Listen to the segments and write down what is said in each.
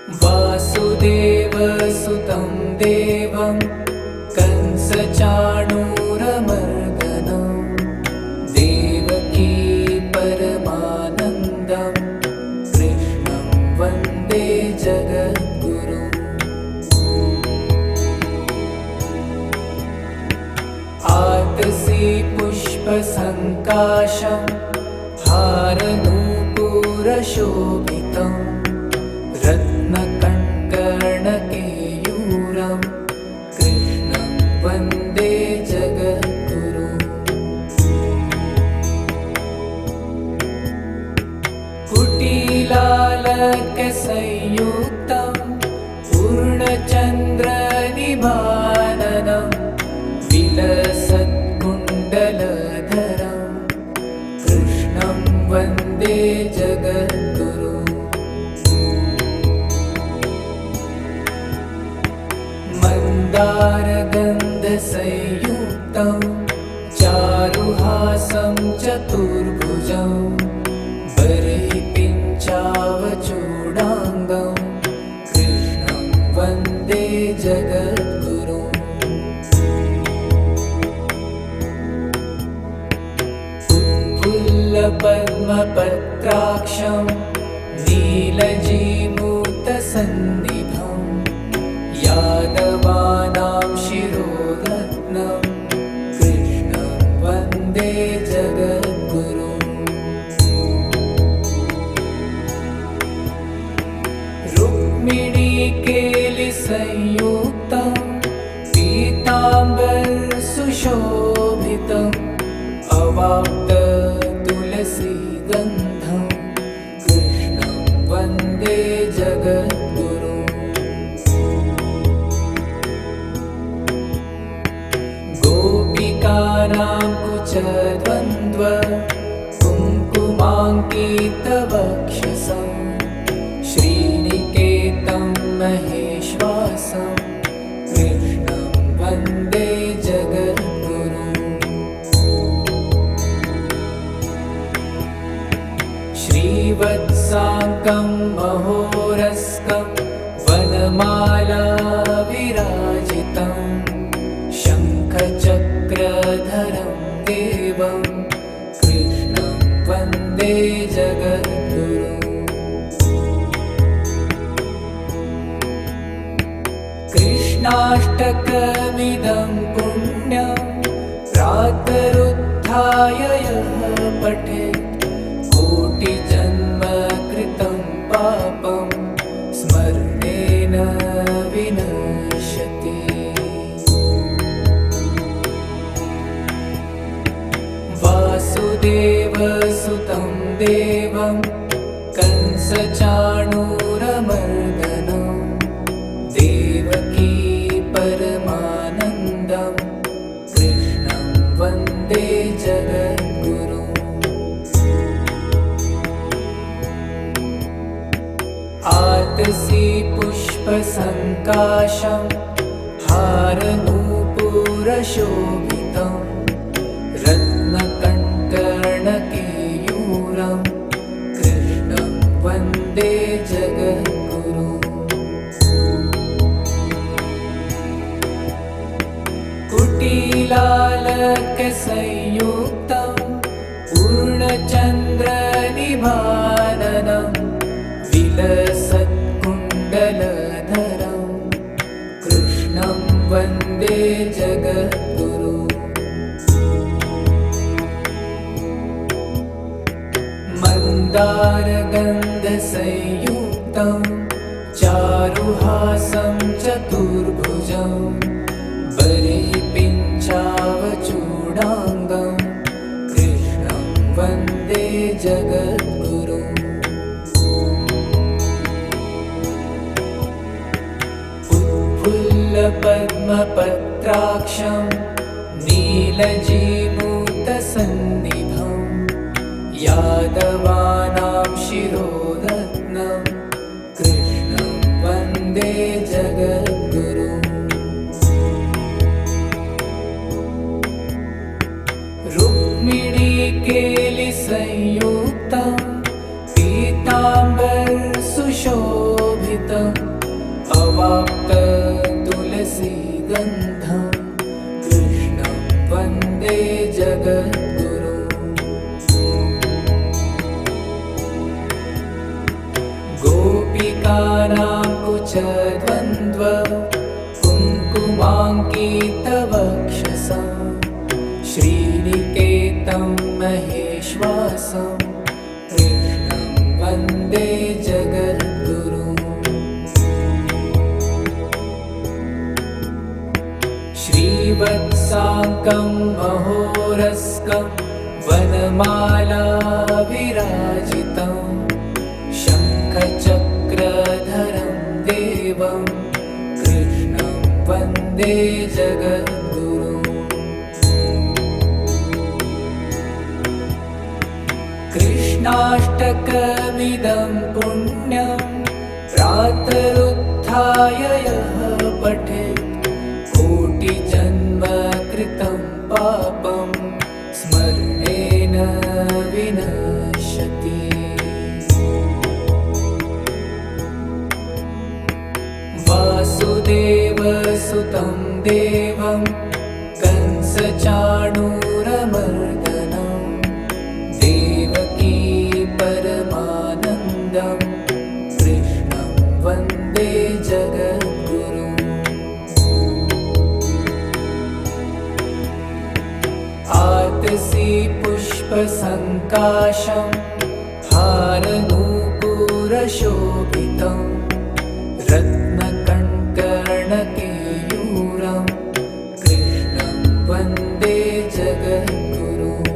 वासुदेवसुतं देवं कंसचाणूरमर्दनं देवकी परमानन्दं कृष्णं वन्दे जगद्गुरुम्। आतसी पुष्पसङ्काशं हारनूपुरशोभितं रत्नकङ्कणकेयूरं कृष्णं वन्दे जगद्गुरुम्। कुटिलालकसंयुक्तं पूर्णचन्द्रनिभाननं विलसत्कुण्डलधरं कृष्णं वन्दे जगद्गुरुम्। मन्दारगन्धसंयुक्तं चारुहासं चतुर्भुजं बर्हिपिञ्चावचूडाङ्गं कृष्णं वन्दे जगद्गुरुम्। उत्फुल्लपद्मपत्राक्षं नीलजीमूतसन्निभं यादवानां शिरोरत्नं कृष्णं वन्दे जगद्गुरुम्। रुक्मिणीकेलिसंयुक्तं पीताम्बरसुशोभितम् अवाप्ततुलसीगन्धं कृष्णं वन्दे जगद्गुरुम्। गोपिकानां कुचद्वन्द्व कुङ्कुमाङ्कितवक्षसं श्रीनिकेतं महेश्वासं कृष्णं वन्दे जगद्गुरुम्। श्रीवत्साङ्कं महोरस्कं वनमाला विराजितं शङ्खचक्रधरं देवं कृष्णं वन्दे जगद्गुरुम्। कृष्णाष्टकमिदं पुण्यं प्रातरुत्थाय यः पठेत् कोटिजन्मकृतं पापं स्मरणेन विनश्यति। वासुदेवसुतं देवं कंसचाणूरमर्दनं देवकी परमानन्दं कृष्णं वन्दे जगद्गुरुम्। आतसी पुष्पसङ्काशं हारनूपुरशोभितं रत्नकङ्कणकेयूरं कृष्णं वन्दे जगद्गुरुम्। कुटिलालकसंयुक्तं पूर्णचन्द्रनिभाननं विलसत्कुण्डलधरं कृष्णं वन्दे जगद्गुरुम्। मन्दारगन्धसंयुक्तं चारुहासं चतुर्भुजं बर्हिपिञ्चावचूडाङ्गं कृष्णं वन्दे जगद्गुरुम्। उत्फुल्लपद्मपत्राक्षं नीलजीमूतसन्निभं यादवानां शिरोरत्नं कृष्णं वन्दे जगद्गुरुम्। रुक्मिणीकेलिसंयुक्तं पीताम्बरसुशोभितं द्वन्द्व कुङ्कुमाङ्कितवक्षसं श्रीनिकेतं महेश्वासं कृष्णं वन्दे जगद्गुरुम्। श्रीवत्साङ्कं महोरस्कं वनमाला विराजितं शङ्खचक्रधरं देवं कृष्णं वन्दे जगद्गुरुम्। कृष्णाष्टकमिदं पुण्यं प्रातरुत्थाय यः पठेत् कोटिजन्मकृतं पापं स्मरणेन विनश्यति। वासुदेवसुतं देवं कंसचाणूरमर्दनं देवकी परमानन्दं कृष्णं वन्दे जगद्गुरुम्। आतसी पुष्पसङ्काशं हारनूपुरशोभितं रत्नकङ्कणकेयूरं कृष्णं वन्दे जगद्गुरुम्।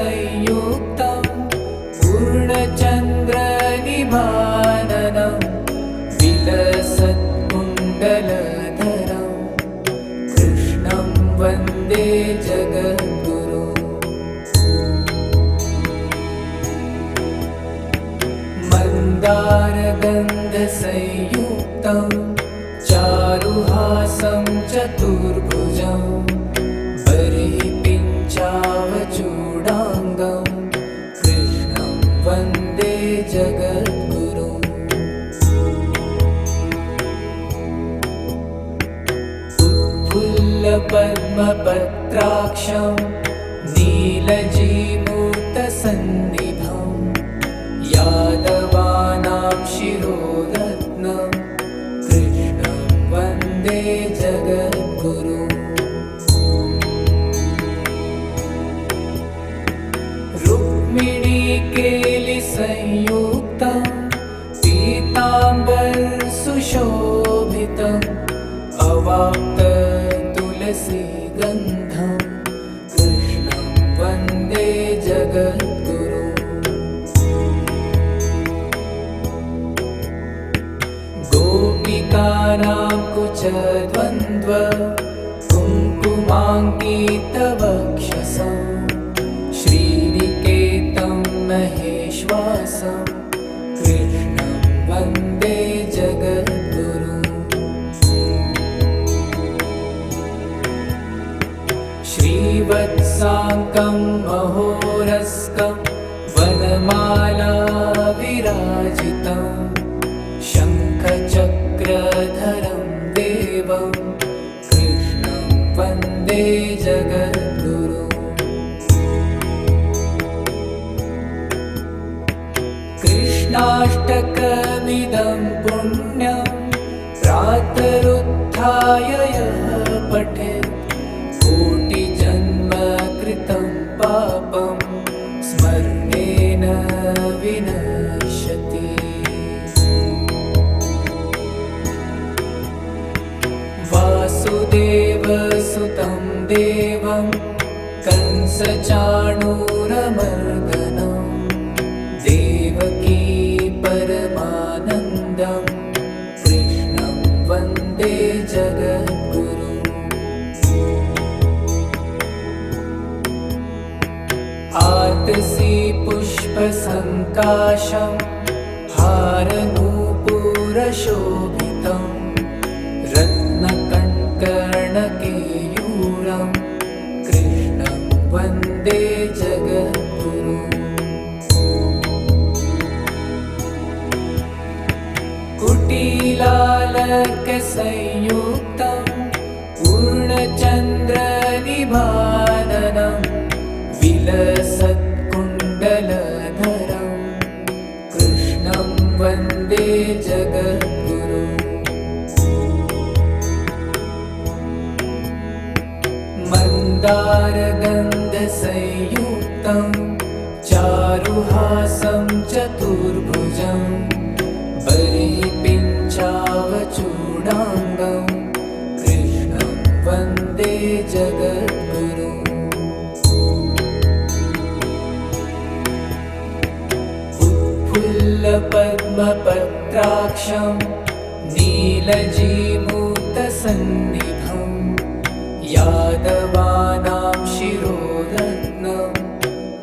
कुटिलालकसंयुक्तं पूर्णचन्द्रनिभाननं विलसत्कुण्डलधरं कृष्णं वन्दे जगद्गुरुम्। मन्दारगन्धसंयुक्तं चारुहासं चतुर्भुजं बर्हिपिञ्चावचूडाङ्गं कृष्णं वन्दे जगद्गुरुम्। उत्फुल्लपद्मपत्राक्षं नीलजीमूतसन्निभं यादवानां शिरोरत्नं कृष्णं वन्दे जगद्गुरुम्। रुक्मिणीकेलिसंयुक्तं पीताम्बरसुशोभितम् अवाप्ततुलसीगन्धं कृष्णं वन्दे जगद्गुरुम्। गोपिकानां कुचद्वन्द्व कुङ्कुमाङ्कितवक्षसं श्रीनिकेतं महेश्वासं कृष्णं वन्दे जगद्गुरुम्। श्रीवत्साङ्कं महोरस्कं वनमाला विराजितं शङ्खचक्रधरं देवं कृष्णं वन्दे जगद्गुरुम्। कृष्णाष्टकमिदं पुण्यं प्रातरुत्थाय यः पठेत् कोटिजन्मकृतं पापं स्मरणेन विनश्यति। वासुदेवसुतं देवं कंसचाणूरमर्दनं देवकी परमानन्दं कृष्णं वन्दे जगद्गुरुम्। आतसी पुष्पसङ्काशं हारनूपुरशोभितं रत्नकङ्कणकेयूरं कृष्णं वन्दे जगद्गुरुम्। कुटिलालकसंयुक्तं पूर्णचन्द्रनिभाननं विलसत्कुण्डलधरं जगद्गुरुं मन्दारगन्धसंयुक्तं चारुहासं चतुर्भुजं बर्हिपिञ्चावचूडाङ्गं कृष्णं वन्दे जगद्गुरुम् उत्फुल्लपद्मपत्राक्षं नीलजीमूतसन्निभं यादवानां शिरोरत्नं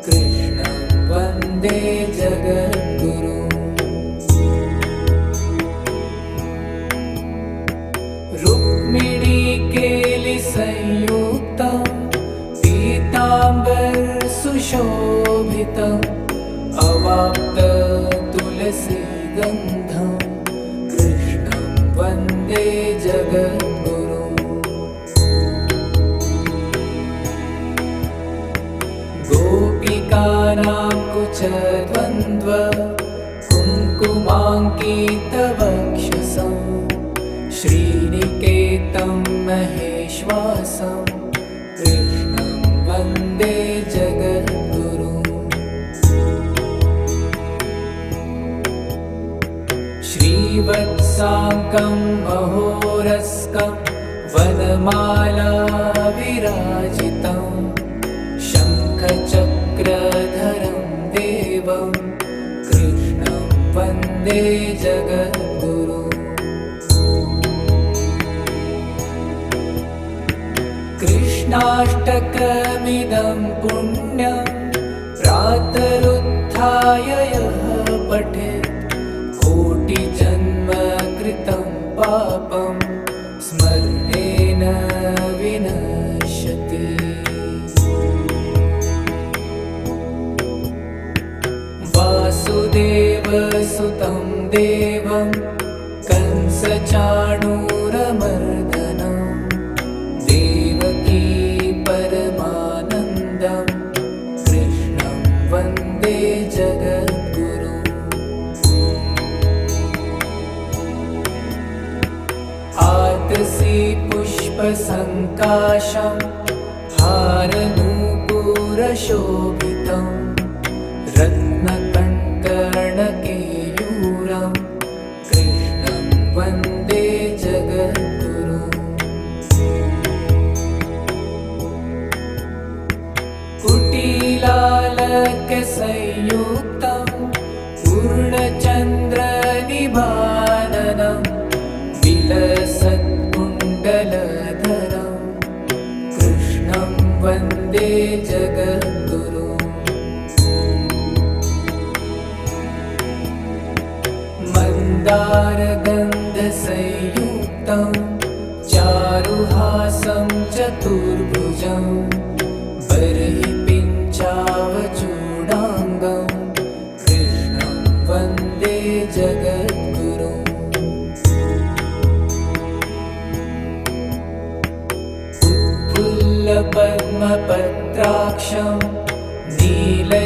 कृष्णं वन्दे जगद्गुरुम् रुक्मिणीकेलिसंयुक्तं पीताम्बरसुशोभितम् अवाप्ततुलसीगन्धं कृष्णं वन्दे जगद्गुरुम् गोपिकानां कुचद्वन्द्व कुङ्कुमाङ्कितवक्षसं श्रीनिकेतं महेश्वासं कृष्णं वन्दे जगद्गुरुम् श्रीवत्साङ्कं महोरस्कं वनमाला विराजितं शङ्खचक्रधरं देवं कृष्णं वन्दे जगद्गुरुम् कृष्णाष्टकमिदं पुण्यं प्रातरुत्थाय यः पठेत् कोटिजन्मकृतं पापं स्मरणेन विनश्यति वासुदेवसुतं देवं कंसचाणूरमर्दनं देवकी परमानन्दं कृष्णं वन्दे जगद्गुरुम् आतसी पुष्पसङ्काशं हारनूपुरशोभितं रत्नकङ्कणकेयूरं कृष्णं वन्दे जगद्गुरुम् कुटिलालकसंयुक्तं पूर्णचन्द्रनिभाननं विलसत्कुण्डलधरं कृष्णं वन्दे जगद्गुरुम् मन्दारगन्धसंयुक्तं चारुहासं चतुर्भुजं बर्हिपिञ्चावचूडाङ्गं कृष्णं वन्दे जगद्गुरुम् उत्फुल्लपद्मपत्राक्षं नीलजीमूतसन्निभं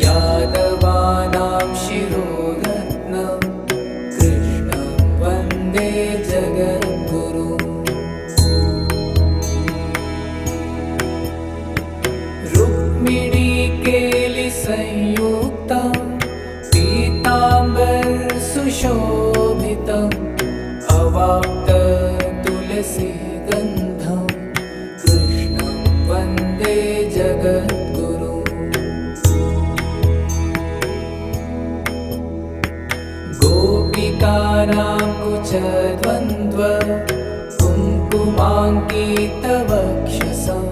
यादवानां शिरोरत्नं कृष्णं वन्दे जगद्गुरुम् रुक्मिणीकेलिसंयुक्तं पीताम्बरसुशोभितम् अवाप्ततुलसीगन्धं कृष्णं वन्दे जगद्गुरुम् गोपिकानां कुचद्वन्द्व कुङ्कुमाङ्कितवक्षसं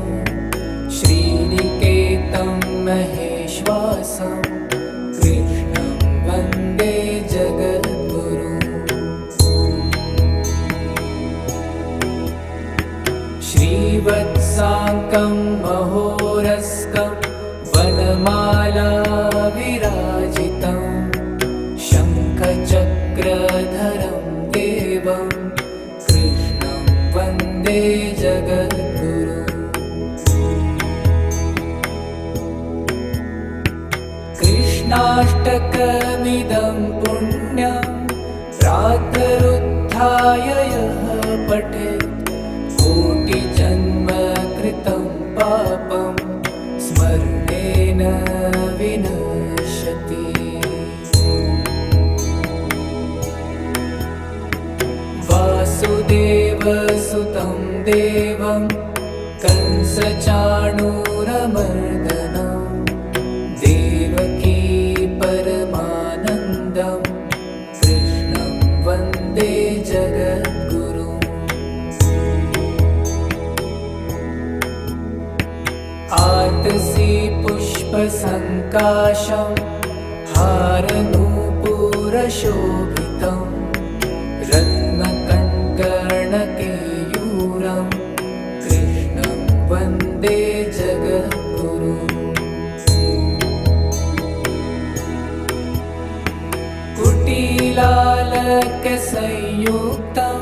श्रीनिकेतं महेश्वासं कृष्णं वन्दे जगद्गुरुम् श्रीवत्साङ्कं महोरस्कं वनमाला विराजितं शङ्खचक्रधरं देवं कृष्णं वन्दे जगद्गुरुम् कृष्णाष्टकमिदं पुण्यं प्रातरुत्थाय यः पठेत् कोटिजन्मकृतं पापं स्मरणेन विनश्यति। वासुदेवसुतं देवं कंसचाणूरमर्दनं देवकी परमानन्दं कृष्णं वन्दे जगद्गुरुम्। आतसी पुष्पसङ्काशं हारनूपुरशोभितं रत्नकङ्कणकेयूरं कृष्णं वन्दे जगद्गुरुम्। कुटिलालकसंयुक्तं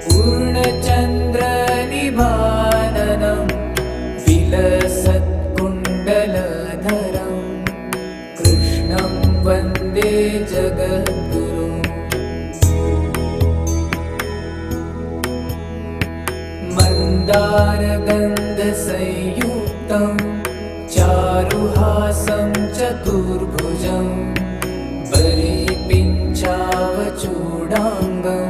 पूर्णचन्द्रनिभाननं विलसत्कुण्डलधरं कृष्णं वन्दे जगद्गुरुम्। मन्दारगन्धसंयुक्तं चारुहासं चतुर्भुजं बलिपिञ्चावचूडाङ्गं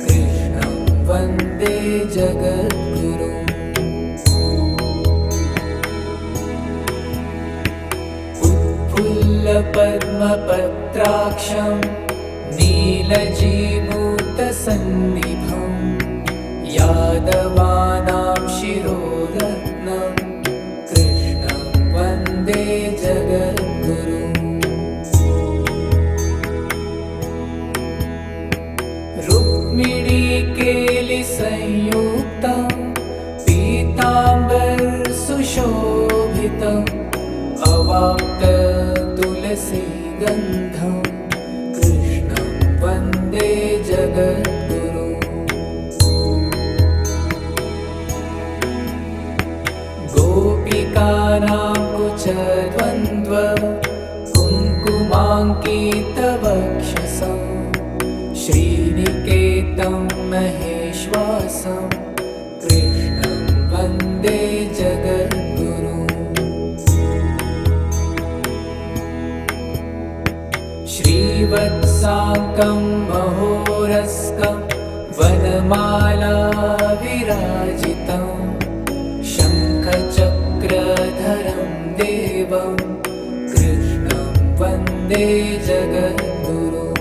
कृष्णं वन्दे जगद्गुरुम्। उत्फुल्लपद्मपत्राक्षं नीलजीमूतसन्निभं यादवानां शिरोरत्नं कृष्णं वन्दे जगद्गुरुम्। रुक्मिणीकेलिसंयुक्तं पीताम्बरसुशोभितम् अवाप्ततुलसीगन्धं कृष्णं वन्दे जगद्गुरुम्। गोपिकानां कुचद्वन्द्व कुङ्कुमाङ्कितवक्षसं श्रीनिकेतं महेश्वासं कृष्णं वन्दे जगद्गुरुम्। श्रीवत्साङ्कं महोरस्कं वनमाला विराजितं शङ्खचक्रधरं देवं कृष्णं वन्दे जगद्गुरुम्।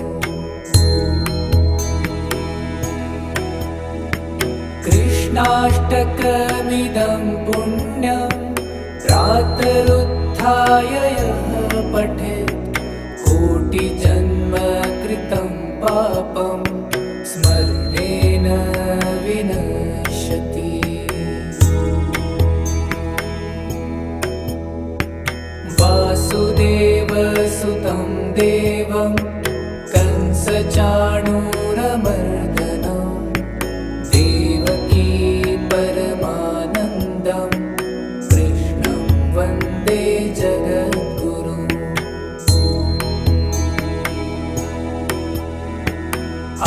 कृष्णाष्टकमिदं पुण्यं प्रातरुत्थाय यः पठेत् कोटिजन्मकृतं पापं स्मरणेन विनश्यति। वासुदेवसुतं देवं कंसचाणूरमर्दनं देवकी परमानन्दं कृष्णं वन्दे जगद्गुरुम्।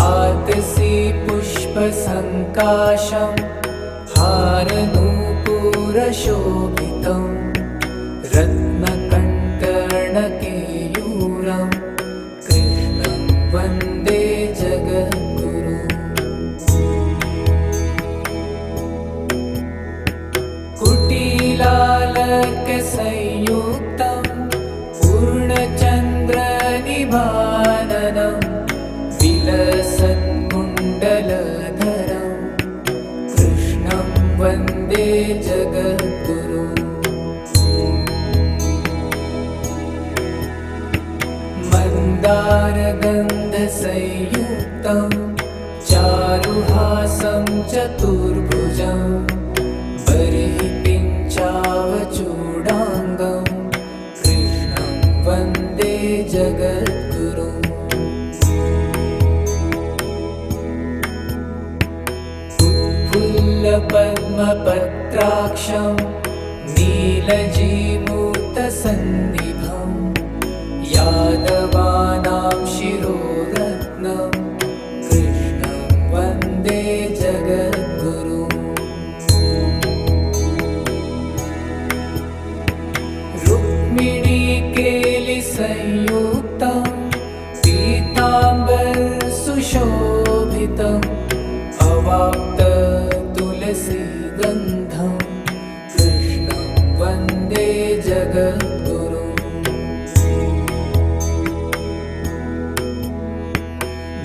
आतसी पुष्पसङ्काशं हारनूपुरशोभितं रत्नकङ्कणकेयूरं कृष्णं वन्दे जगद्गुरुम्। कुटिलालकसंयुक्तं पूर्णचन्द्रनिभाननं विलसत्कुण्डलधरं कृष्णं वन्दे जगद्गुरुम्। मन्दारगन्धसंयुक्तं चारुहासं चतुर्भुजं बर्हिपिञ्चावचूडाङ्गं कृष्णं वन्दे जगद्गुरुम्। उत्फुल्लपद्मपत्राक्षं नीलजीमूतसन्निभं यादवानां शिरोरत्नं कृष्णं वन्दे जगद्गुरुम् रुक्मिणीकेलिसंयुक्तं पीताम्बरसुशोभितम् अवाप्ततुलसीगन्धं कृष्णं वन्दे जगद्गुरुम्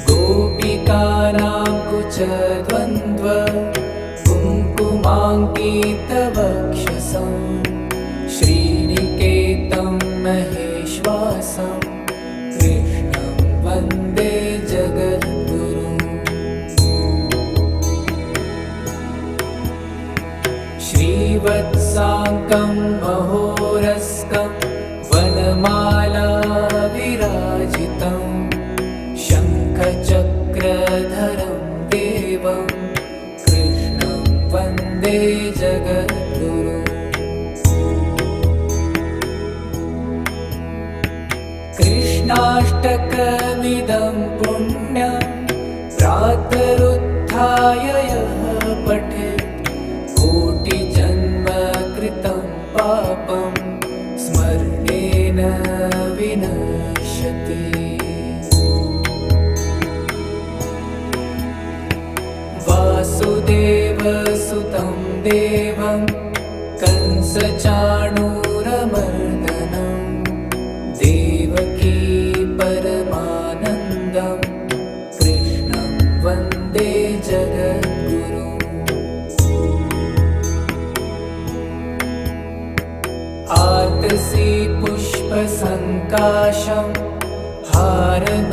गोपिकानां कुचद्वन्द्व कुङ्कुमाङ्कितवक्षसं श्रीनिकेतं महेश्वासं कृष्णं वन्दे जगद्गुरुम् श्रीवत्साङ्कं महोरस्कं वनमाला विराजितं शङ्खचक्रधरं देवं कृष्णं वन्दे जगद्गुरुम् कृष्णाष्टकमिदं पुण्यं प्रातरुत्थाय यः पठेत् कोटिजन्मकृतं पापं स्मरणेन विनश्यति वासुदेवसुतं देवं कंसचाणूरमर्दनं देवकी परमानन्दं कृष्णं वन्दे जगद्गुरुम् आतसी पुष्पसङ्काशं हारनूपुरशोभितं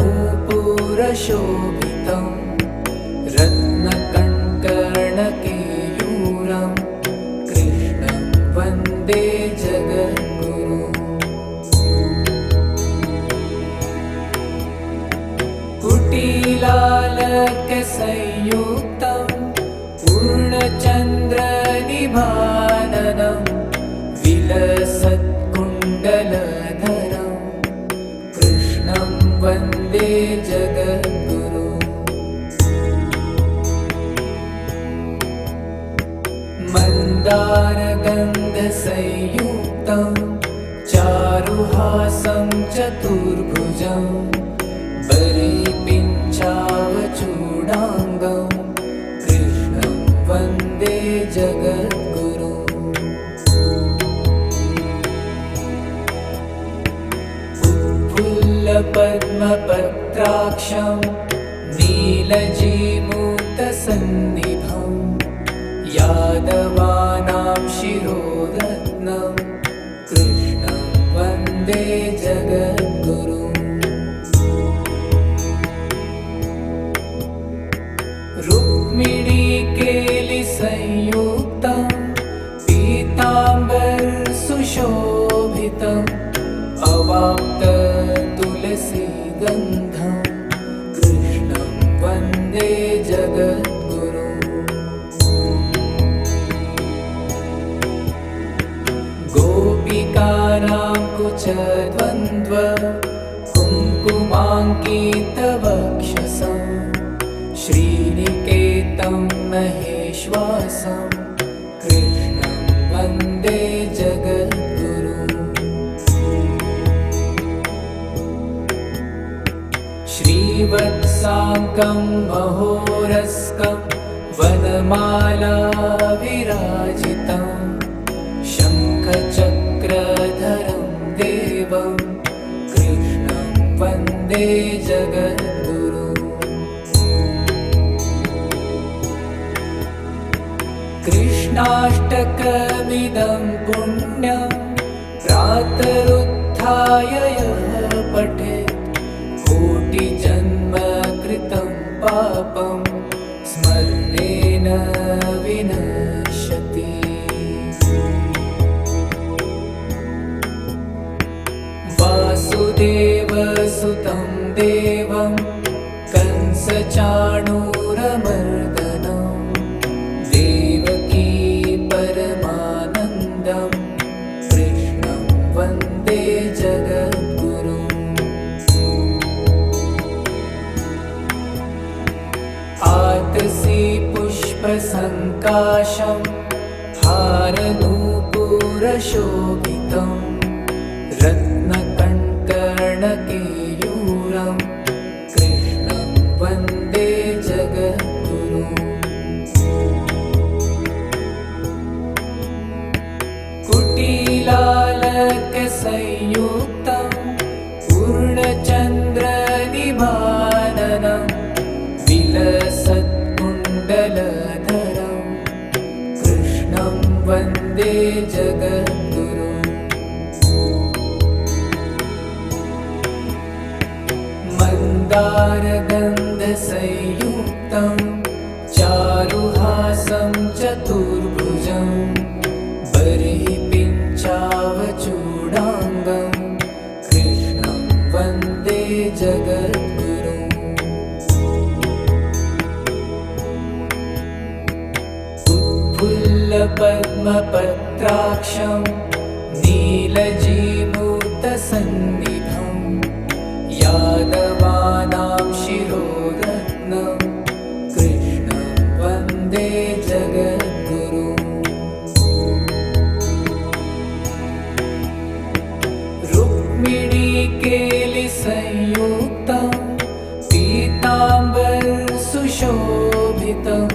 रत्नकङ्कणकेयूरं कृष्णं वन्दे जगद्गुरुम् कुटिलालकसंयुक्तं पूर्णचन्द्रनिभाननं विलसत्कुण्डलधरं कृष्णं वन्दे जगद्गुरुम् मन्दारगन्धसंयुक्तं चारुहासं चतुर्भुजं बलिपिञ्चावचूडाङ्गं कृष्णं वन्दे जगद्गुरुम् उत्फुल्लपद्मपत्राक्षं नीलजीमूतसन्निभं यादवानां शिरोरत्नं कृष्णं वन्दे जगद्गुरुम् रुक्मिणीकेलिसंयुक्तं पीताम्बरसुशोभितम् अवाप्ततुलसीगन्धं कृष्णं वन्दे जगद्गुरुम् गोपिकानां कुचद्वन्द्व कुङ्कुमाङ्कितवक्षसं श्रीनिकेतं महेश्वासं कृष्णं वन्दे जगद्गुरुम् श्रीवत्साङ्कं महोरस्कं वनमाला विराजितं शङ्खचक्रधरं देवं कृष्णं वन्दे जगद्गुरुम् कृष्णाष्टकमिदं पुण्यं प्रातरुत्थाय यः पठेत् कोटिजन्मकृतं पापं स्मरणेन विनश्यति वासुदेवसुतं देवं कंसचाणूरमर्दनं देवकी परमानन्दं कृष्णं वन्दे जगद्गुरुम् आतसी पुष्पसङ्काशं हारनूपुरशोभितं रत्नकङ्कणकेयूरं कृष्णं वन्दे जगद्गुरुम्। कुटिलालकसंयुक्तं पूर्णचन्द्रनिभाननं विलसत्कुण्डलधरं कृष्णं वन्दे जगद्गुरुम्। मन्दारगन्धसंयुक्तं चारुहासं चतुर्भुजं बर्हिपिञ्चावचूडाङ्गं कृष्णं वन्दे जगद्गुरुम्। उत्फुल्लपद्मपत्राक्षं नीलजीमूतसन्निभं यादवानां शिरोरत्नं कृष्णं वन्दे जगद्गुरुम्। रुक्मिणीकेलिसंयुक्तं पीताम्बरसुशोभितम्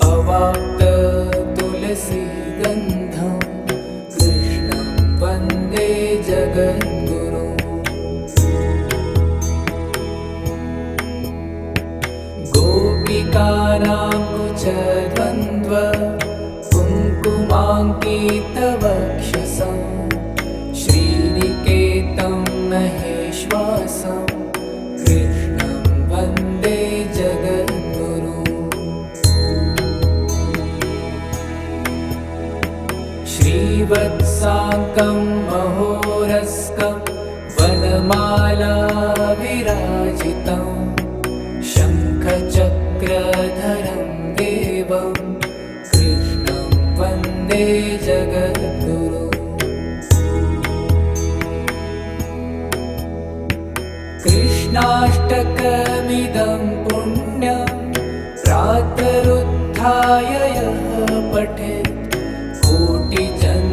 अवाप्ततुलसीगन्धं कृष्णं वन्दे जगद्गुरुम्। गोपिकानां कुचद्वन्द्व कुङ्कुमाङ्कितवक्षसं श्रीनिकेतं महेश्वासं कृष्णं वन्दे जगद्गुरुम्। श्रीवत्साङ्कं महोरस्कं वनमाला विराजितं शङ्खचक्रधरं देवं कृष्णं वन्दे जगद्गुरुम्। कृष्णाष्टकमिदं पुण्यं प्रातरुत्थाय यः पठेत् कोटिजन्मकृतं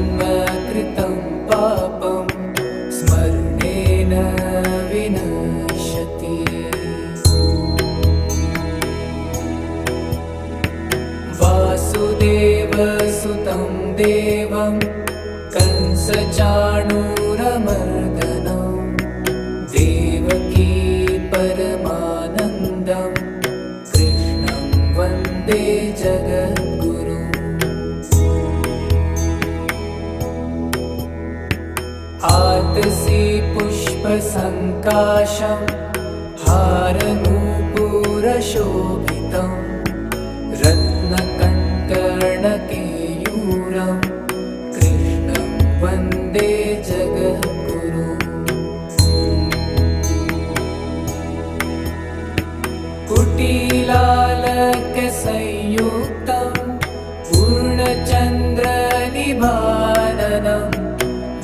पापं स्मरणेन विनश्यति। वासुदेवसुतं देवं कंसचाणूरमर्दनं देवकी परमानन्दं कृष्णं वन्दे जगद्गुरुम्। आतसी पुष्पसङ्काशं हारनूपुरशोभितं रत्नकङ्कणकेयूरं कृष्णं वन्दे जगद्गुरुम्। कुटिलालकसंयुक्तं पूर्णचन्द्रनिभाननं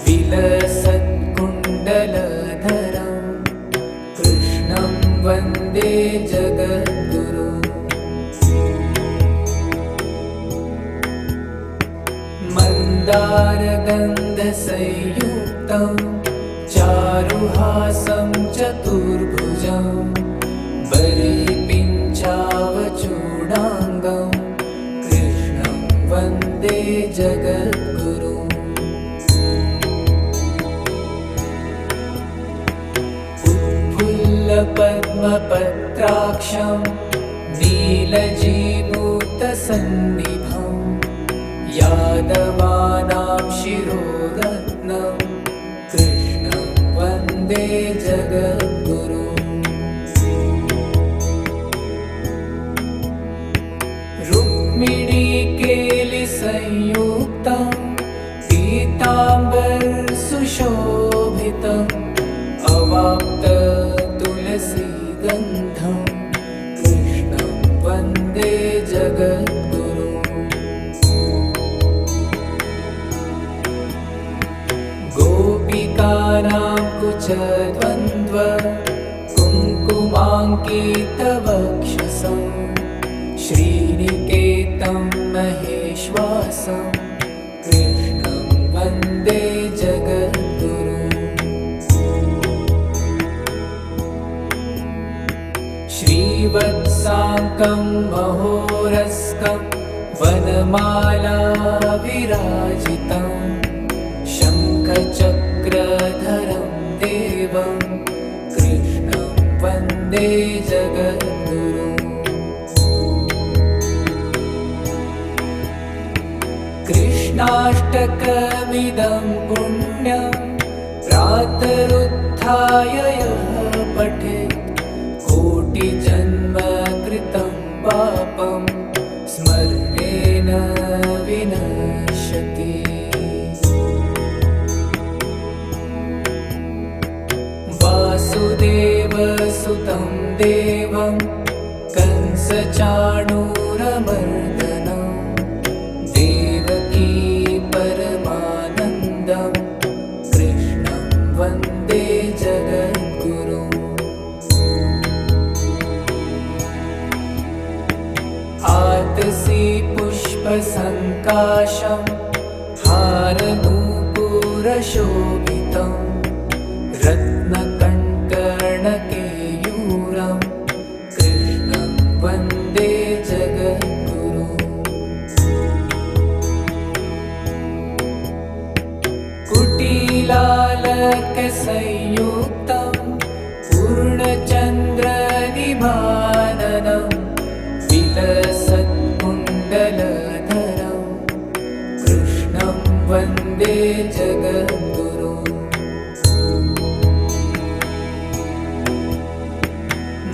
विलसत्कुण्डलधरं कृष्णं वन्दे जगद्गुरुम्। मन्दारगन्धसंयुक्तं चारुहासं चतुर्भुजं बर्हिपिञ्चावचूडाङ्गं कृष्णं वन्दे जगद्गुरुम्। उत्फुल्लपद्मपत्राक्षं नीलजीमूतसन्निभं यादवानां शिरोरत्नं कृष्णं वन्दे जगद्गुरुम्। रुक्मिणीकेलिसंयुक्तं पीताम्बरसुशोभितम् अवाप्ततुलसीगन्धं कृष्णं वन्दे जगद्गुरुम्। गोपिकानां कुचद्वन्द्व कुङ्कुमाङ्कितवक्षसं श्रीनिकेतं महेश्वासं कृष्णं वन्दे जगद्गुरुम् श्रीवत्साङ्कं महोरस्कं वनमाला विराजितं शङ्खचक्रधरं देवं कृष्णं वन्दे जगद्गुरुम् कृष्णाष्टकमिदं पुण्यं प्रातरुत्थाय यः पठेत् कोटिजन्मकृतं पापं स्मरणेन विनश्यति। वासुदेवसुतं देवं कंसचाणूरमर्दनं देवकी परमानन्दं कृष्णं वन्दे जगद्गुरुम् आतसी पुष्पसङ्काशं हारनूपुरशोभितं रत्नकङ्कणकेयूरं कृष्णं वन्दे जगद्गुरुम् कुटिलालकसंयुक्तं पूर्णचन्द्रनिभाननं विलसत्कुण्डलधरं कृष्णं वन्दे जगद्गुरुम्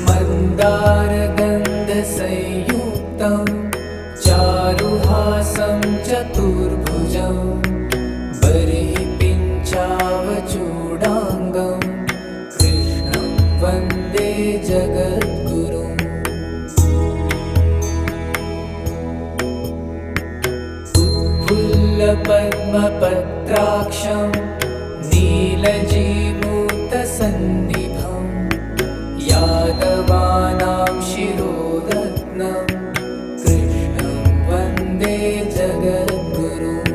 मन्दारगन्धसंयुक्तं चारुहासं चतुर्भुजं बर्हिपिञ्चावचूडाङ्गं कृष्णं वन्दे जगद्गुरुम् उत्फुल्लपद्मपत्राक्षं नीलजीमूतसन्निभं यादवानां शिरोरत्नं कृष्णं वन्दे जगद्गुरुम्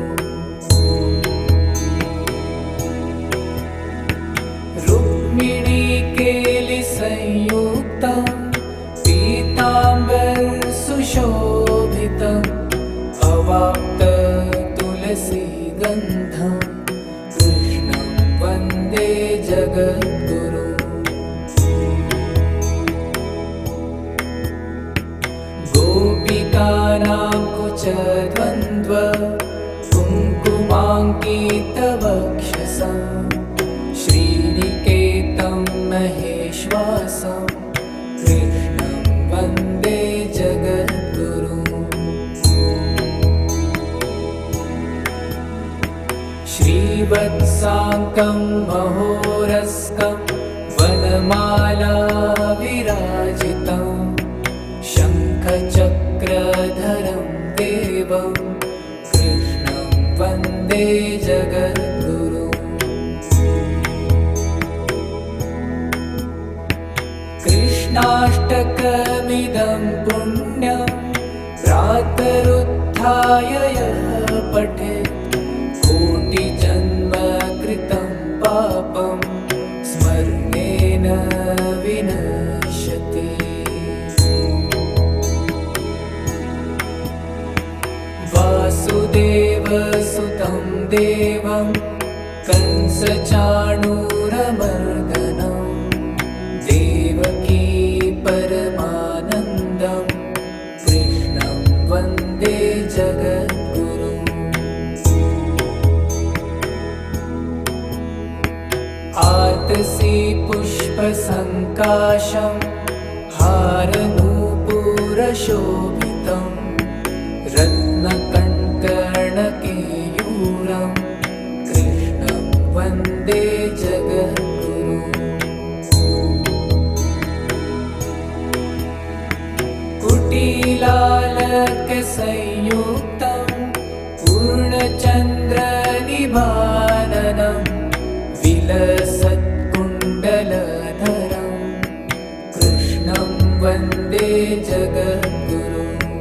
रुक्मिणीकेलिसंयुक्तं पीताम्बरसुशोभितम् अवाप्ततुलसीगन्धं कृष्णं वन्दे जगद्गुरुम् गोपिकानां कुचद्वन्द्व कुङ्कुमाङ्कितवक्षसं श्रीनिकेतं महेश्वासं कृष्णं वन्दे जगद्गुरुम् श्रीवत्साङ्कं महोरस्कं वनमाला विराजितं शङ्खचक्रधरं देवं कृष्णं वन्दे जगद्गुरुम् कृष्णाष्टकमिदं पुण्यं प्रातरुत्थाय यः पठेत् कोटिजन्मकृतं पापं स्मरणेन विनश्यति। वासुदेवसुतं देवं कंसचाणूरमर्दनं देवकी परमानन्दं कृष्णं वन्दे जगद्गुरुम् आतसी पुष्पसङ्काशं हारनूपुरशोभितं रत्नकङ्कणकेयूरं कृष्णं वन्दे जगद्गुरुम् कुटिलालकसंयुक्तं पूर्णचन्द्रनिभाननं विलसत्कुण्डलधरं कृष्णं वन्दे जगद्गुरुम्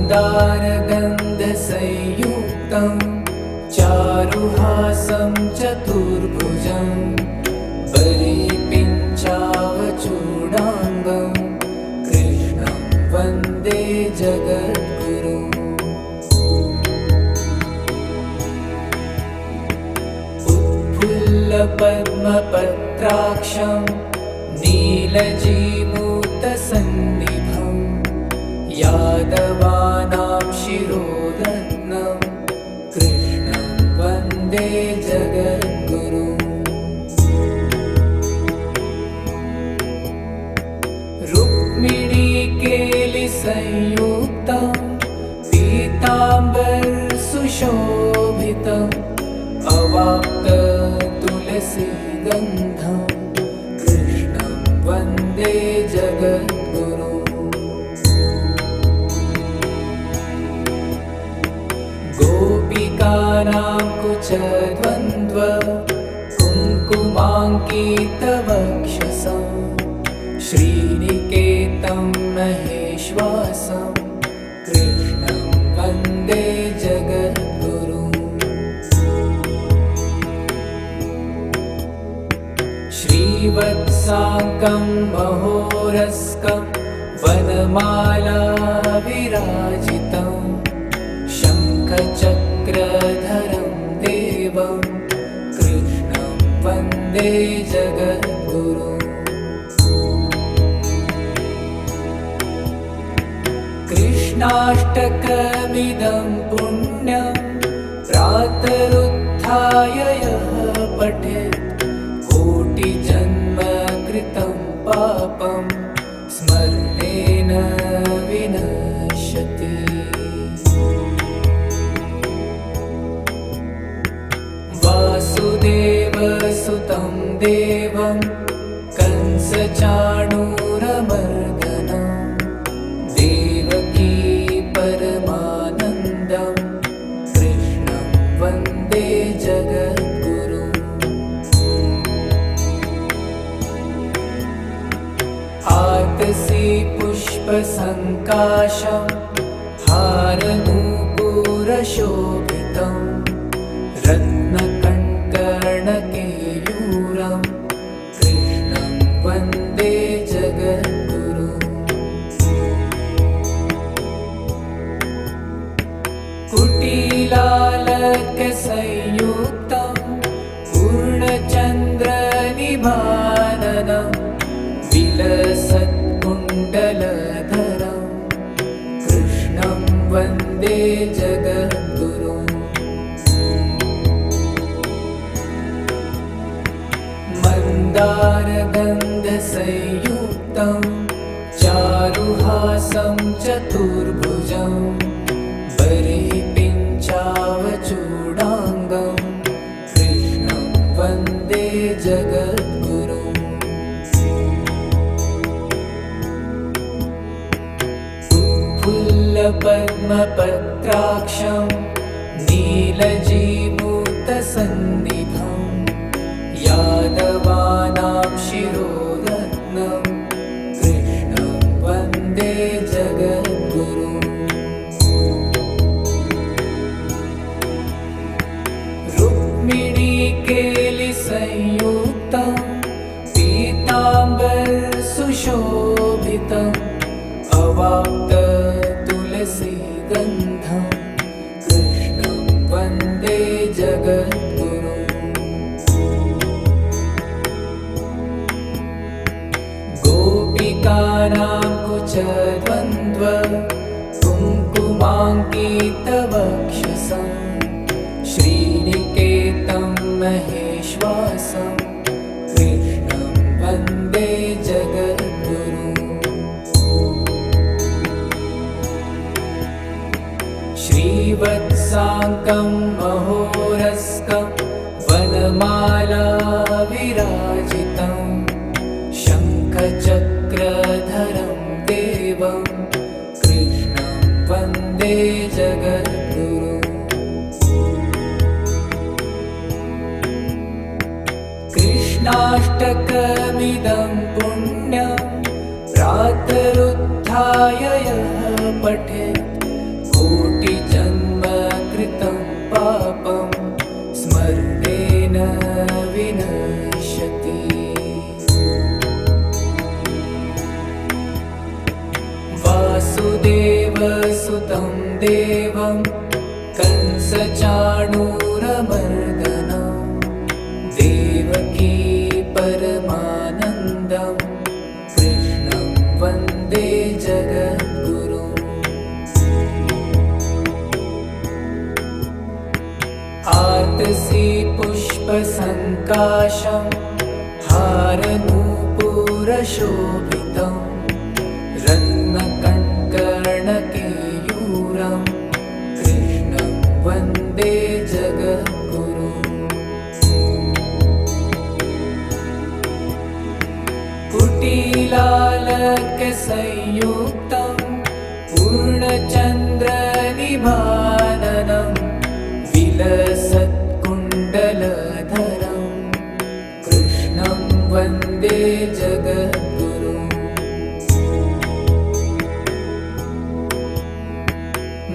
मन्दारगन्धसंयुक्तं चारुहासं चतुर्भुजं परिपिञ्चावचूडाङ्गं कृष्णं वन्दे जगद्गुरुम्। उत्फुल्लपद्मपत्राक्षं नीलजीमूतसन्निभं यादवानां शिरोरत्नं कृष्णं वन्दे जगद्गुरुम्। रुक्मिणीकेलिसंयुक्तं पीताम्बरसुशोभितम् अवाप्ततुलसीगन्धं कृष्णं वन्दे जगद्गुरुम्। गोपिकानां कुचद्वन्द्व कुङ्कुमाङ्कितवक्षसं श्रीनिकेतं महेश्वासं कृष्णं वन्दे जगद्गुरुम्। श्रीवत्साङ्कं महोरस्कं वनमाला विराजितं शङ्खचक्रधरं देवं कृष्णं वन्दे जगद्गुरुम्। कृष्णाष्टकमिदं पुण्यं प्रातरुत्थाय यः पठेत् कोटिजन्मकृतं पापं स्मरणेन विनश्यति। वासुदेवसुतं देवं कंसचाणूरमर्दनं देवकी परमानन्दं कृष्णं वन्दे जगद्गुरुम्। आतसी पुष्पसङ्काशं हारनूपुरशोभितं रत्नकङ्कणकेयूरं कृष्णं वन्दे जगद्गुरुम्। कुटिलालकसंयुक्तं पूर्णचन्द्रनिभाननं विलसत्कुण्डलधरं कृष्णं वन्दे जगद्गुरुम्। मन्दारगन्धसंयुक्तं चारुहासं चतुर्भुजं परिपिञ्चावचूडाङ्गं कृष्णं वन्दे जगद्गुरुम्। उत्फुल्लपद्मपत्राक्षं नीलजीमूतसन्निभं यादवानां शिरोरत्नं कृष्णं वन्दे जगद्गुरुम्। रुक्मिणीकेलिसंयुक्तं पीताम्बरसुशोभितम् अवाप्ततुलसीगन्धं कृष्णं वन्दे जगद्गुरुम्। गोपिकानां कुचद्वन्द्व कुङ्कुमाङ्कितवक्षसं श्रीनिकेतं महेश्वासं कृष्णं वन्दे जगद्गुरुम्। श्रीवत्साङ्कं महोरस्कं वनमाला विराजितं शङ्खचक्रधरं देवं कृष्णं वन्दे जगद्गुरुम्। कृष्णाष्टकमिदं पुण्यं प्रातरुत्थाय यः पठेत् सुतं देवं कंसचाणूरमर्दनं देवकी परमानन्दं कृष्णं वन्दे जगद्गुरुम्। आतसी पुष्पसङ्काशं हारनूपुरशोभितं रत्नकङ्कणकेयूरं कृष्णं वन्दे जगद्गुरुम्। कुटिलालकसंयुक्तं पूर्णचन्द्रनिभाननं विलसत्कुण्डलधरं कृष्णं वन्दे जगद्गुरुम्।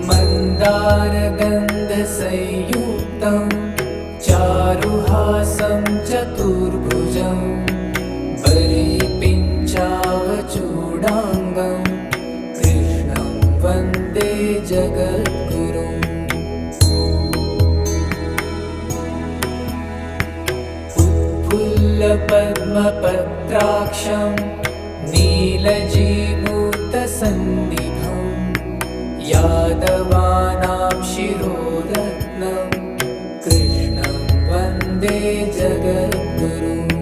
मन्दारगन्धसंयुक्तं चारुहासं चतुर्भुजं परिपिञ्चावचूडाङ्गं कृष्णं वन्दे जगद्गुरुम्। उत्फुल्लपद्मपत्राक्षं नीलजीमूतसन्निभं यादवानां शिरोरत्नं कृष्णं वन्दे जगद्गुरुम्।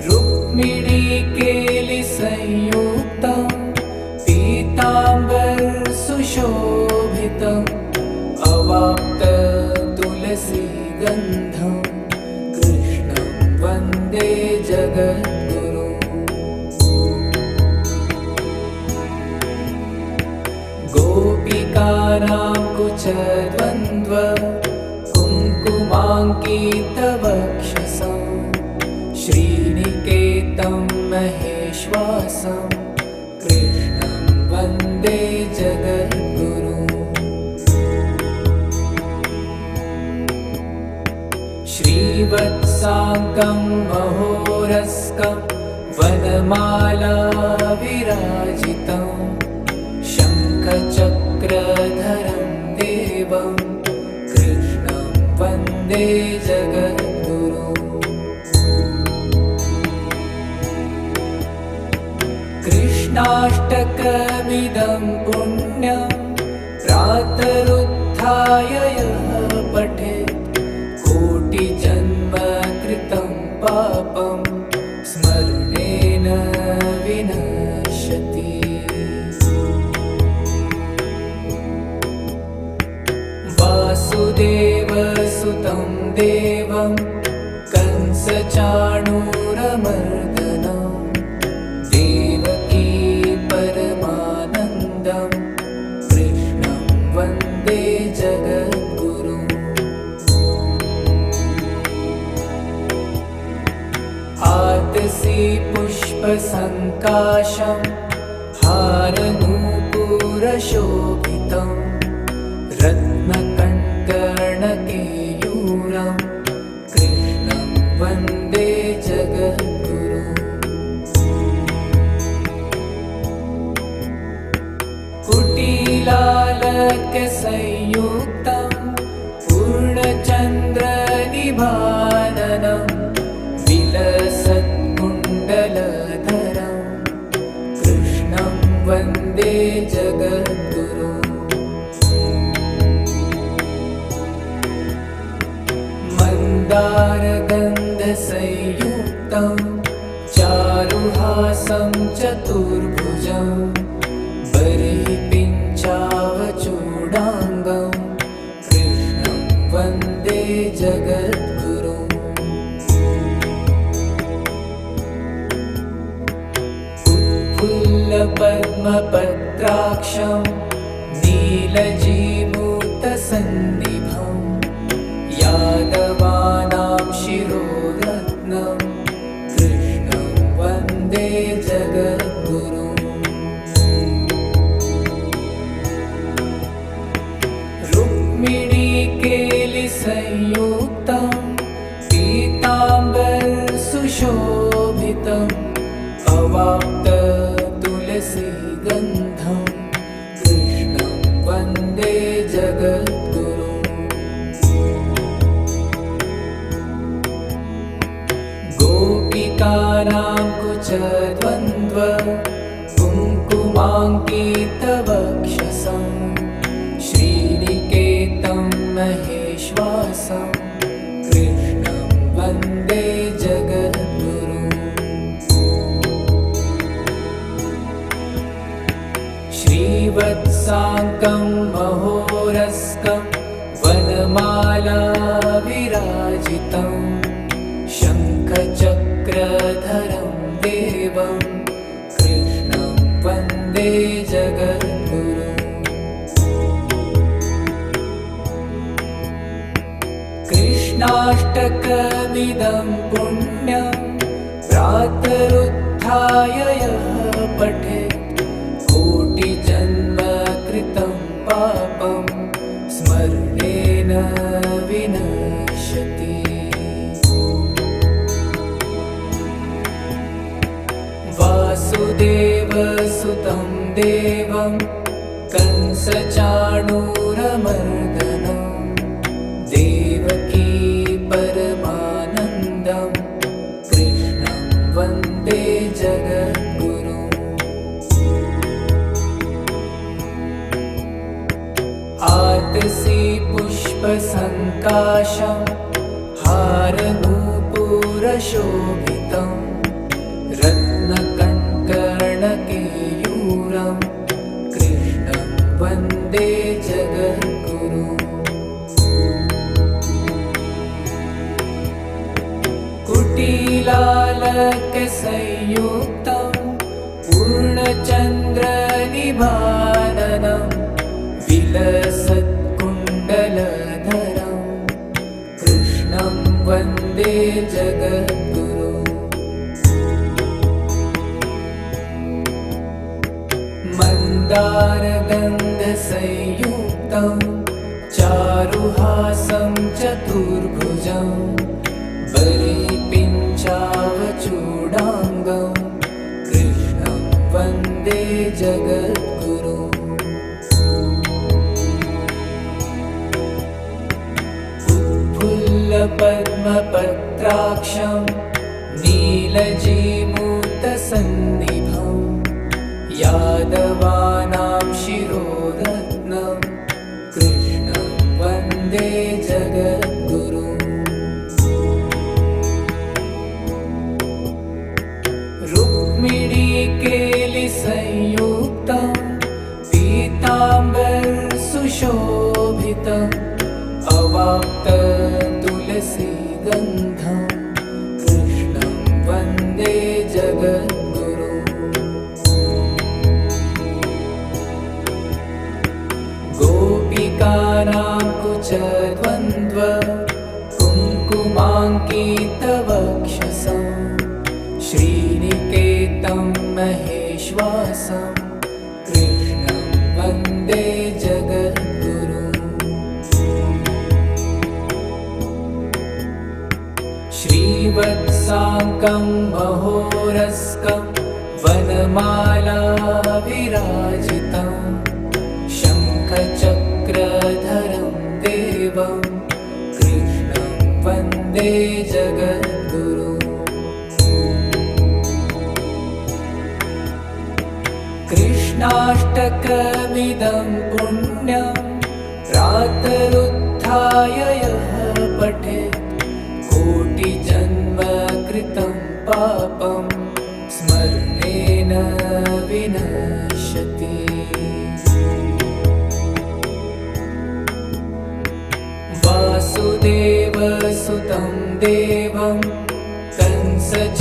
रुक्मिणीकेलिसंयुक्तं पीताम्बरसुशोभितम् अवाप्ततुलसीगन्धं कृष्णं वन्दे जगद्गुरुम्। गोपिकानां कुचद्वन्द्व कुङ्कुमाङ्कितवक्षसं श्रीनिकेतं महेश्वासं कृष्णं वन्दे जगद्गुरुम्। श्रीवत्साङ्गं महोरस्कं वनमाला विराजितं शङ्खचक्रधरं देवं कृष्णं वन्दे जगद्गुरुम्। कृष्णाष्टकमिदं पुण्यं प्रातरुत्थाय यः पठेत् कोटिजन्मकृतं पापं स्मरणेन विनश्यति। वासुदेवसुतं देवं कंसचाणूरमर्दनं देवकी परमानन्दं कृष्णं वन्दे जगद्गुरुम्। आतसी पुष्पसङ्काशं हारनूपुरशोभितं रत्नकङ्कणकेयूरं कृष्णं वन्दे जगद्गुरुम्। कुटिलालकसंयुक्तं पूर्णचन्द्रनिभाननं विलसत्कुण्डलधरं कृष्णं वन्दे जगद्गुरुम्। मन्दारगन्धसंयुक्तं चारुहासं चतुर्भुजं परिपिञ्चावचूडाङ्गं कृष्णं वन्दे जगद्गुरुम्। उत्फुल्लपद्मपत्राक्षं नीलजीमूतसन्निभं यादवानां शिरोरत्नं कृष्णं वन्दे जगद्गुरुम्। रुक्मिणीकेलिसंयुक्तं पीताम्बरसुशोभितं अवाप्त तुलसीगन्धं कृष्णं वन्दे जगद्गुरुम् गोपिकानां कुचद्वन्द्व कुङ्कुमाङ्कितवक्षसं श्रीनिकेतं महेश्वासं कृष्णं वन्दे जगद्गुरुम् श्रीवत्साङ्कं महोरस्कं वनमाला विराजितं शङ्खचक्रधरं देवं कृष्णं वन्दे जगद्गुरुम् कृष्णाष्टकमिदं पुण्यं प्रातरुत्थाय यः पठेत् कोटिजन्मकृतं पापं स्मरणेन विनश्यति वासुदेवसुतं देवं कंसचाणूरमर्दनं देवकी परमानन्दं कृष्णं वन्दे जगद्गुरुम् आतसी पुष्पसङ्काशं हारनूपुरशोभितं रत्नकङ्कणकेयूरं कृष्णं वन्दे जगद्गुरुम् कुटिलालकसंयुक्तं पूर्णचन्द्रनिभाननं विलसत्कुण्डलधरं कृष्णं वन्दे जगद्गुरुम् मन्दारगन्धसंयुक्तं चारुहासं चतुर्भुजं बलिपिञ्चावचूडाङ्गं कृष्णं वन्दे जगद्गुरुम् उत्फुल्लपद्मपत्राक्षं नीलजीमूतसन्निभं यादवानां शिरोरत्नं कृष्णं वन्दे जगद्गुरुम् रुक्मिणीकेलिसंयुक्तं पीताम्बरसुशोभितम् अवाप्त तुलसीगन्धं कृष्णं वन्दे जगद्गुरुम् गोपिकानां कुचद्वन्द्व कुङ्कुमाङ्कितवक्षसं श्रीनिकेतं महेश्वासं कृष्णं वन्दे जगद्गुरुम् श्रीवत्साङ्कं महोरस्कं वनमाला विराजितं शङ्खचक्रधरं देवं कृष्णं वन्दे जगद्गुरुम् कृष्णाष्टकमिदं पुण्यं प्रातरुत्थाय यः पठेत् कोटिजन्मकृतं पापं स्मरणेन विनश्यति वासुदेवसुतं देवं कंसचाणूरमर्दनं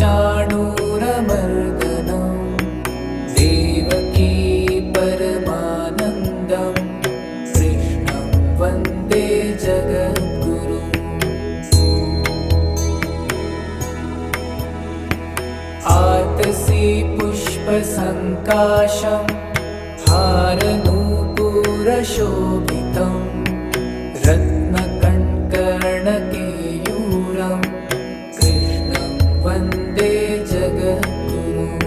देवकी परमानन्दं कृष्णं वन्दे जगद्गुरुम् आतसी पुष्पसङ्काशं हारनूपुरशोभितं रत्नकङ्कणकेयूरं कृष्णं वन्दे जगद्गुरुम्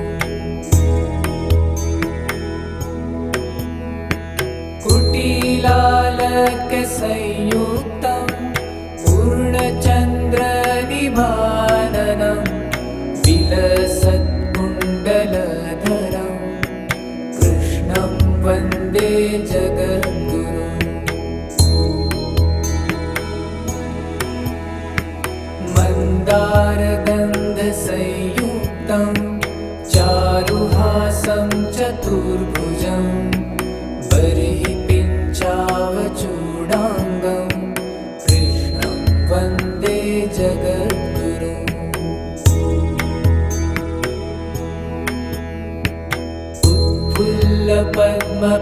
श्रीवत्साङ्कमहोरस्कं विलसत्कुण्डलधरं कृष्णं वन्दे जगद्गुरुम्। मन्दारगन्धसंयुक्तं चारुहासं चतुर्भुजं बर्हिपिञ्चावचूडाङ्गं कृष्णं वन्दे जगद्गुरुम्।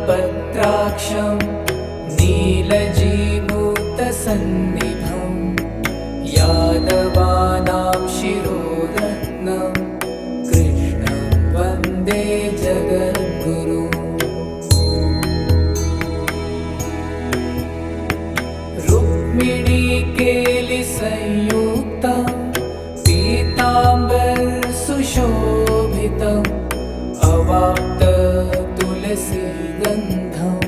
उत्फुल्लपद्मपत्राक्षं नीलजीमूतसन्निभं यादवानां शिरोरत्नं कृष्णं वन्दे जगद्गुरुम्। रुक्मिणीकेलिसंयुक्तं पीताम्बरसुशोभितम् अवाप्ततुलसीगन्धं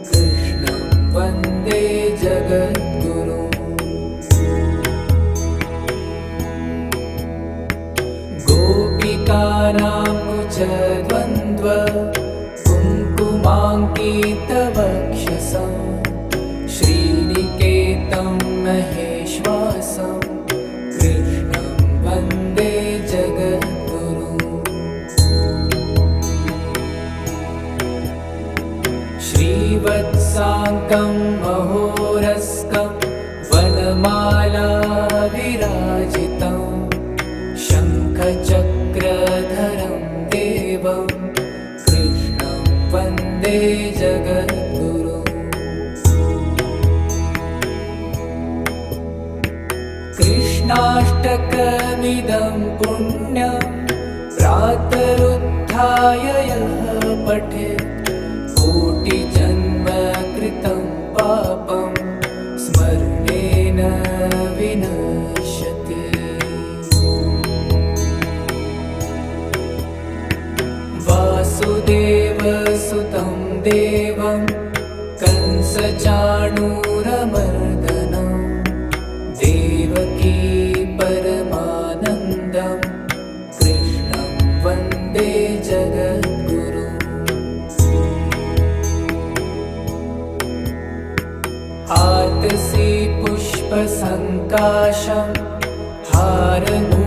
कृष्णं वन्दे जगद्गुरुम्। गोपिकानां कुचद्वन्द्व कुङ्कुमाङ्कितवक्षसं श्रीनिकेतं महेश्वासं कृष्णं वन्दे जगद्गुरुम्। श्रीवत्साङ्कं महोरस्कं वनमाला विराजितं शङ्खचक्रधरं देवं कृष्णं वन्दे जगद्गुरुम्। कृष्णाष्टकमिदं पुण्यं प्रातरुत्थाय यः पठेत् कोटिजन्मकृतं पापं स्मरणेन विनश्यति। वासुदेवसुतं देवं कंसचाणूरमर्दनं देवकी परमानन्दं कृष्णं वन्दे जगद्गुरुम्। आतसी पुष्पसङ्काशं हारनूपुरशोभितं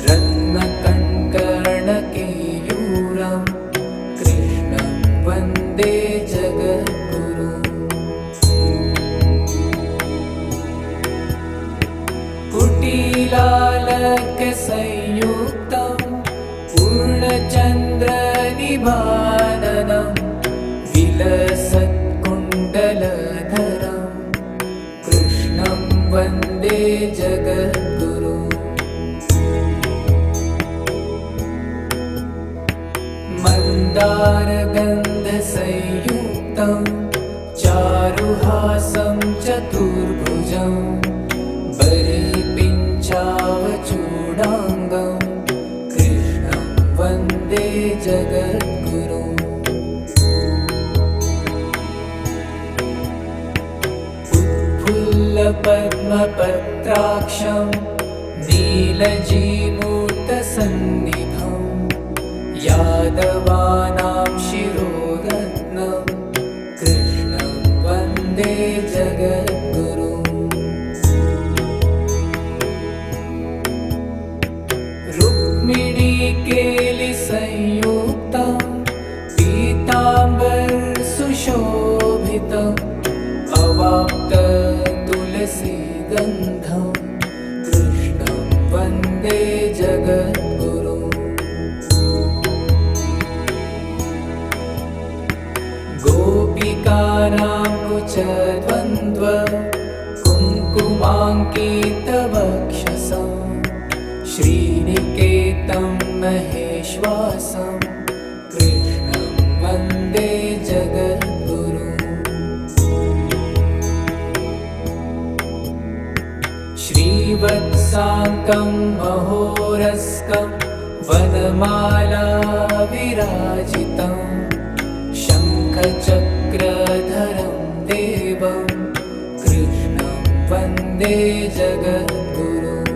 रत्नकङ्कणकेयूरं कृष्णं वन्दे जगद्गुरुम्। कुटिलालकसंयुक्तं पूर्णचन्द्रनिभाननं विलसत्कुण्डलधरं कृष्णं वन्दे जगद्गुरुम्। मन्दारगन्धसंयुक्तं चारुहासं चतुर्भुजं बर्हिपिञ्चावचूडाङ्गं कृष्णं वन्दे जगद्गुरुम्। उत्फुल्लपद्मपत्राक्षं नीलजीमूतसन्निभं यादवानां शिरोरत्नं कृष्णं वन्दे जगद्गुरुम्। रुक्मिणीकेलिसंयुक्तं पीताम्बरसुशोभितम् अवाप्ततुलसीगन्धं कृष्णं वन्दे जगद्गुरुम्। गोपिकानां कुचद्वन्द्व कुङ्कुमाङ्कितवक्षसं श्रीनिकेतं महेश्वासं कृष्णं वन्दे जगद्गुरुम्। श्रीवत्साङ्कं महोरस्कं वनमाला विराजितं शङ्खचक्रधरं देवं कृष्णं वन्दे वन्दे जगद्गुरुम्।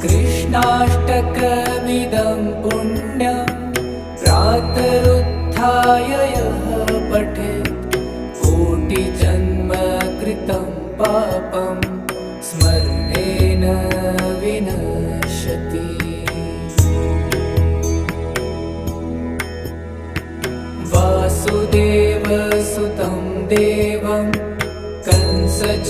कृष्णाष्टकमिदं पुण्यं प्रातरुत्थाय यः पठेत् कोटिजन्मकृतं पापं स्मरणेन विनश्यति। वासुदेवसुतं देवं कंसचाणूरमर्दनं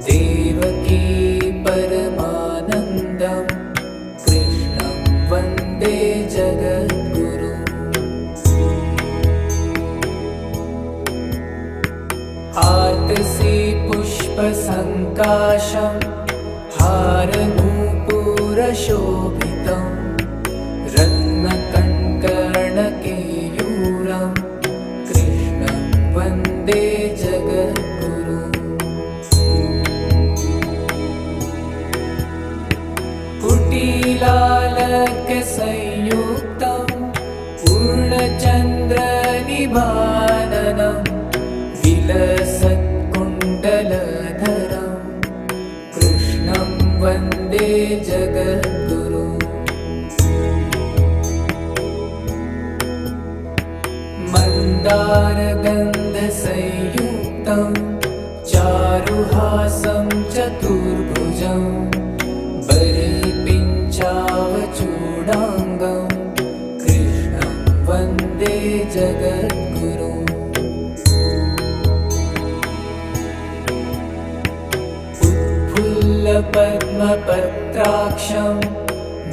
देवकी परमानन्दं कृष्णं वन्दे जगद्गुरुम्। आतसी पुष्पसङ्काशं हारनूपुरशोभितं रत्नकङ्कणकेयूरं कृष्णं वन्दे जगद्गुरुम्। कुटिलालकसंयुक्तं पूर्णचन्द्रनिभाननं विलसत्कुण्डलधरं कृष्णं वन्दे जगद्गुरुम्। मन्दारगन्धसंयुक्तं चारुहासं चतुर्भुजं बलिपिञ्चावचूडाङ्गं कृष्णं वन्दे जगद्गुरुम्। उत्फुल्लपद्मपत्राक्षं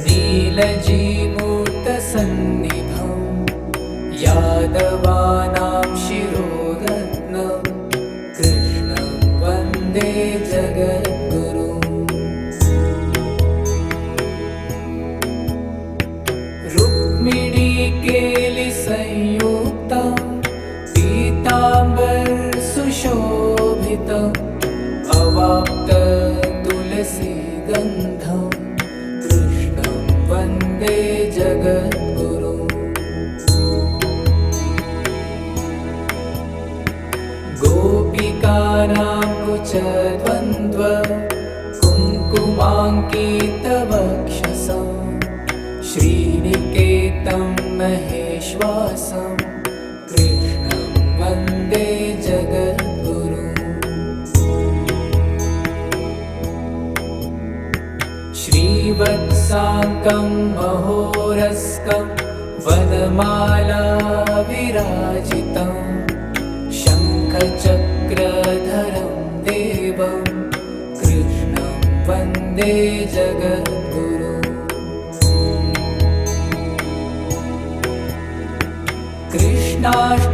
नीलजीमूर्तसन्निभं यादवानां शिरोरत्नं कृष्णं वन्दे जगद्गुरुम्। रुक्मिणीकेलिसंयुक्तं पीताम्बरसुशोभितम् अवाप्ततुलसीगन्धं कृष्णं वन्दे जगद्गुरुम्। गोपिकानां कुचद्वन्द्व कुङ्कुमाङ्कितवक्षसं श्रीनिकेतं महेश्वासं कृष्णं वन्दे जगद्गुरुम्। श्रीवत्साङ्कं महोरस्कं वनमाला विराजितं शङ्खचक्रधरं देवं कृष्णं वन्दे जगद्गुरुम्।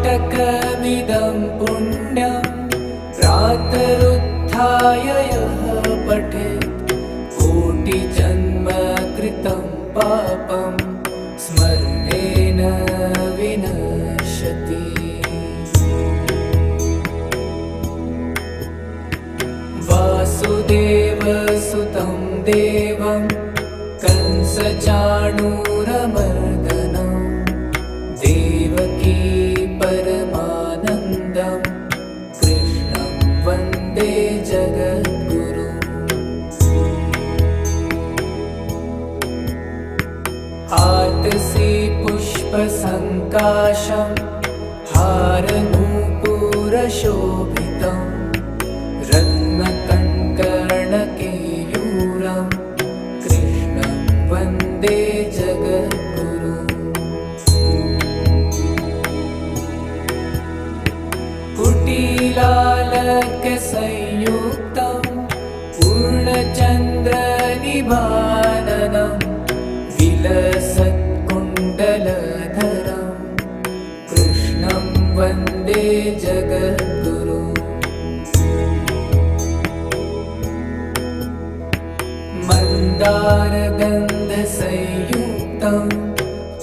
कृष्णाष्टकमिदं पुण्यं प्रातरुत्थाय यः पठेत् कोटिजन्मकृतं पापं स्मरणेन विनश्यति। वासुदेवसुतं देवं कंसचाणूरमर्दनं देवकी परमानन्दं कृष्णं वन्दे जगद्गुरुम्। आतसी पुष्पसङ्काशं हारनूपुरशोभितं रत्नकङ्कणकेयूरं कृष्णं वन्दे जगद्गुरुम्। कुटिलालकसंयुक्तं पूर्णचन्द्रनिभाननं विलसत्कुण्डलधरं कृष्णं वन्दे जगद्गुरुम्। मन्दारगन्धसंयुक्तं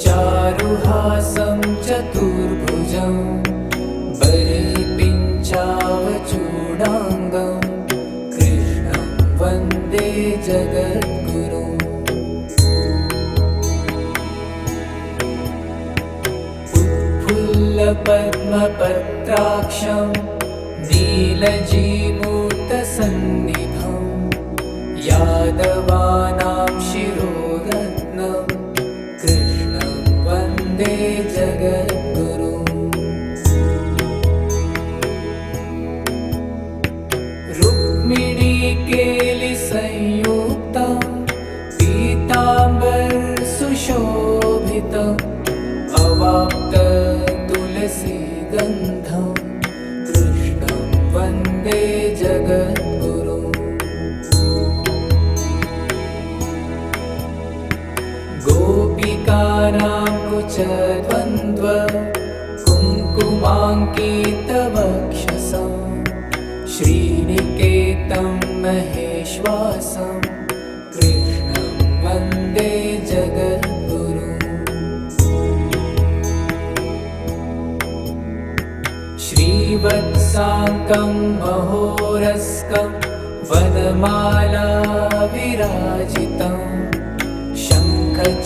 चारुहासं चतुर्भुजं बलिपिञ्चावचूडाङ्गं कृष्णं वन्दे जगद्गुरुम्। पद्मपत्राक्षं नीलजीमूतसन्निभं यादवानां शिरोरत्नं कृष्णं वन्दे जगद्गुरुम्। रुक्मिणीकेलिसंयुक्तं पीताम्बरसुशोभितम् अवाप्ततुलसीगन्धं कृष्णं वन्दे जगद्गुरुम्। गोपिकानां कुचद्वन्द्व कुङ्कुमाङ्कितवक्षसं श्रीनिकेतं महेश्वासं कृष्णं वन्दे जगद्गुरुम्। श्रीवत्साङ्कं महोरस्कं वनमाला विराजितं शङ्खचक्रधरं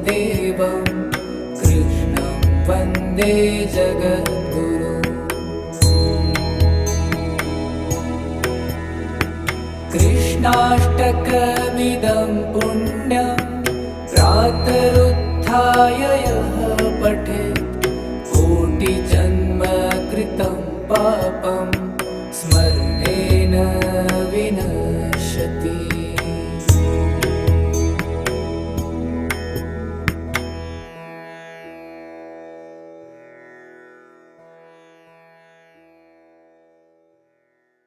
देवं कृष्णं वन्दे जगद्गुरुम्। कृष्णाष्टकमिदं पुण्यं प्रातरुत्थाय यः पठेत् कोटिजन्मकृतं पापं स्मरणेन विनश्यति।